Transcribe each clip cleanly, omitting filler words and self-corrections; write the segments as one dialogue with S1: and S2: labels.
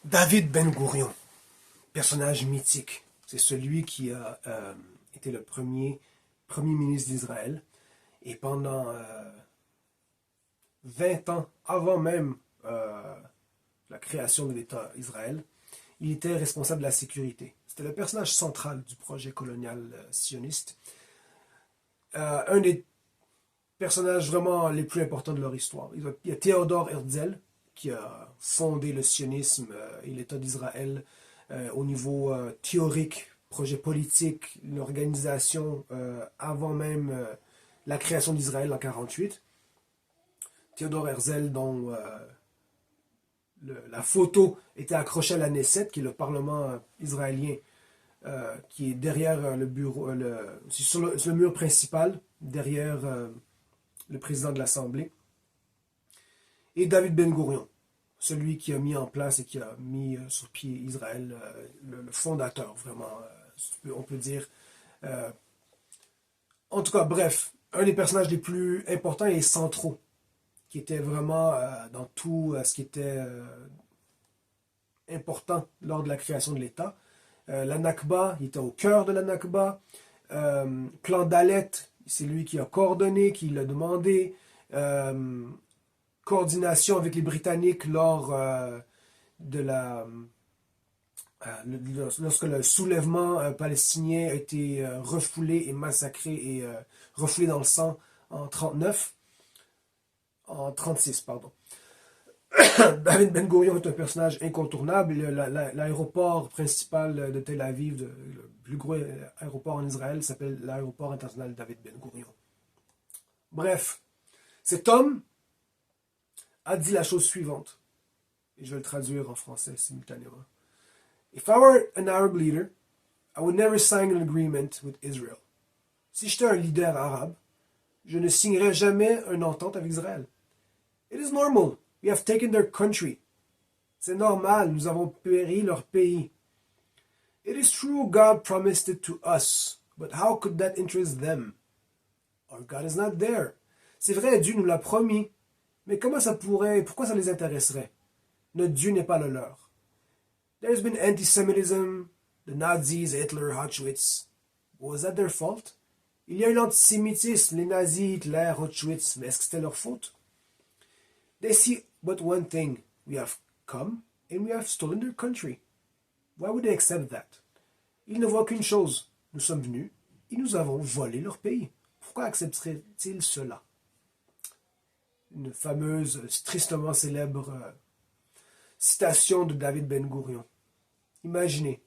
S1: David Ben-Gourion, personnage mythique. C'est celui qui a été le premier ministre d'Israël. Et pendant 20 ans, avant même la création de l'État Israël, il était responsable de la sécurité. C'était le personnage central du projet colonial sioniste. Un des personnages vraiment les plus importants de leur histoire. Il y a Théodore Herzl, qui a fondé le sionisme et l'État d'Israël au niveau théorique, projet politique, l'organisation avant même la création d'Israël en 1948. Théodore Herzl, dont la photo était accrochée à la Knesset, qui est le parlement israélien, qui est derrière le bureau, sur le mur principal, derrière le président de l'Assemblée. Et David Ben-Gourion, celui qui a mis en place et qui a mis sur pied Israël, le fondateur, vraiment, on peut dire. En tout cas, bref, un des personnages les plus importants et centraux, qui était vraiment dans tout ce qui était important lors de la création de l'État. La Nakba, il était au cœur de la Nakba. Plan Dalet, c'est lui qui a coordonné, qui l'a demandé. Coordination avec les Britanniques lors de la lorsque le soulèvement palestinien a été refoulé et massacré et refoulé dans le sang en 36, pardon. David Ben-Gourion est un personnage incontournable. L'aéroport principal de Tel Aviv, le plus gros aéroport en Israël, s'appelle l'aéroport international David Ben-Gourion. Bref, cet homme a dit la chose suivante, et je vais le traduire en français simultanément. If I were an Arab leader, I would never sign an agreement with Israel. Si j'étais un leader arabe, je ne signerais jamais une entente avec Israël. It is normal. We have taken their country. C'est normal, nous avons péri leur pays. It is true God promised it to us, but how could that interest them? Our God is not there. C'est vrai, Dieu nous l'a promis, mais pourquoi ça les intéresserait? Notre Dieu n'est pas le leur. There's been anti-Semitism, the Nazis, Hitler, Auschwitz. Was that their fault? Il y a eu l'antisémitisme, les nazis, Hitler, Auschwitz, mais est-ce que c'était leur faute? They see but one thing. We have come and we have stolen their country. Why would they accept that? Ils ne voient qu'une chose. Nous sommes venus et nous avons volé leur pays. Pourquoi accepteraient-ils cela? Une fameuse, tristement célèbre citation de David Ben-Gourion. Imaginez,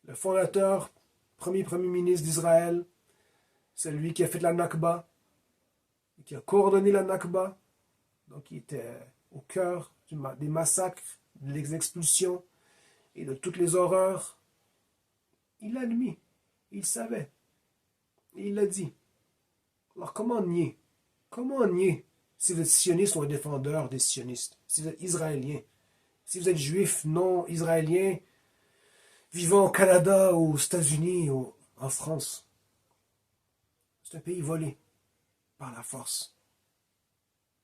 S1: le fondateur, premier ministre d'Israël, celui qui a fait la Nakba, qui a coordonné la Nakba, donc il était au cœur des massacres, des expulsions et de toutes les horreurs. Il l'a admis, il savait, et il l'a dit. Alors comment nier? Comment nier si vous êtes sioniste ou un défendeur des sionistes, si vous êtes israélien, si vous êtes juif non israélien, vivant au Canada, aux États-Unis, ou en France? C'est un pays volé par la force.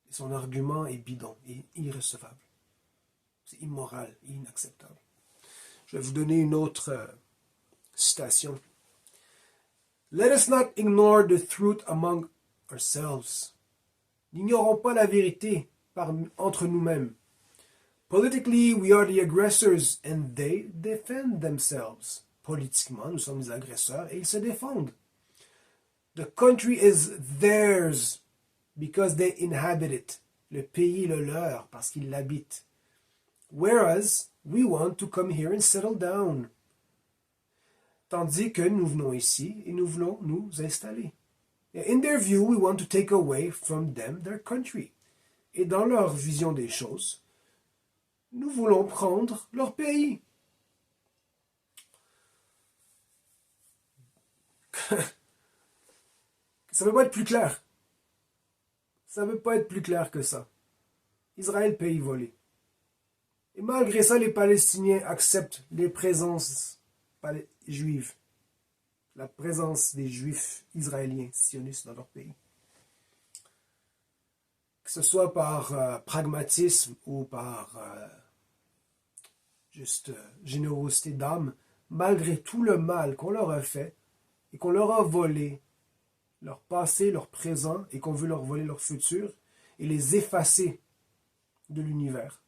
S1: Et son argument est bidon et irrecevable. C'est immoral et inacceptable. Je vais vous donner une autre citation. Let us not ignore the truth among ourselves. N'ignorons pas la vérité entre nous-mêmes. Politically, we are the aggressors and they defend themselves. Politiquement, nous sommes les agresseurs et ils se défendent. The country is theirs because they inhabit it. Le pays est le leur parce qu'ils l'habitent. Whereas, we want to come here and settle down. Tandis que nous venons ici et nous voulons nous installer. In their view, we want to take away from them their country. Et dans leur vision des choses, nous voulons prendre leur pays. Ça ne peut pas être plus clair. Ça ne peut pas être plus clair que ça. Israël, pays volé. Et malgré ça, les Palestiniens acceptent les présences juives. La présence des juifs israéliens sionistes dans leur pays. Que ce soit par pragmatisme ou par juste générosité d'âme, malgré tout le mal qu'on leur a fait et qu'on leur a volé leur passé, leur présent, et qu'on veut leur voler leur futur et les effacer de l'univers,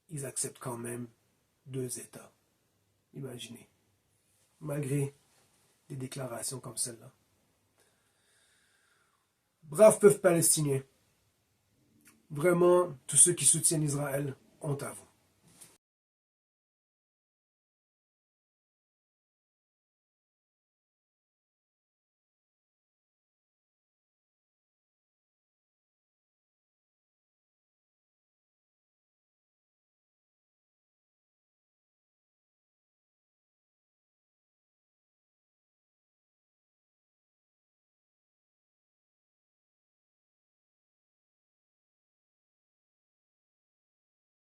S1: ils acceptent quand même 2 États. Imaginez. Malgré des déclarations comme celle-là. Brave peuple palestinien. Vraiment, tous ceux qui soutiennent Israël, honte à vous.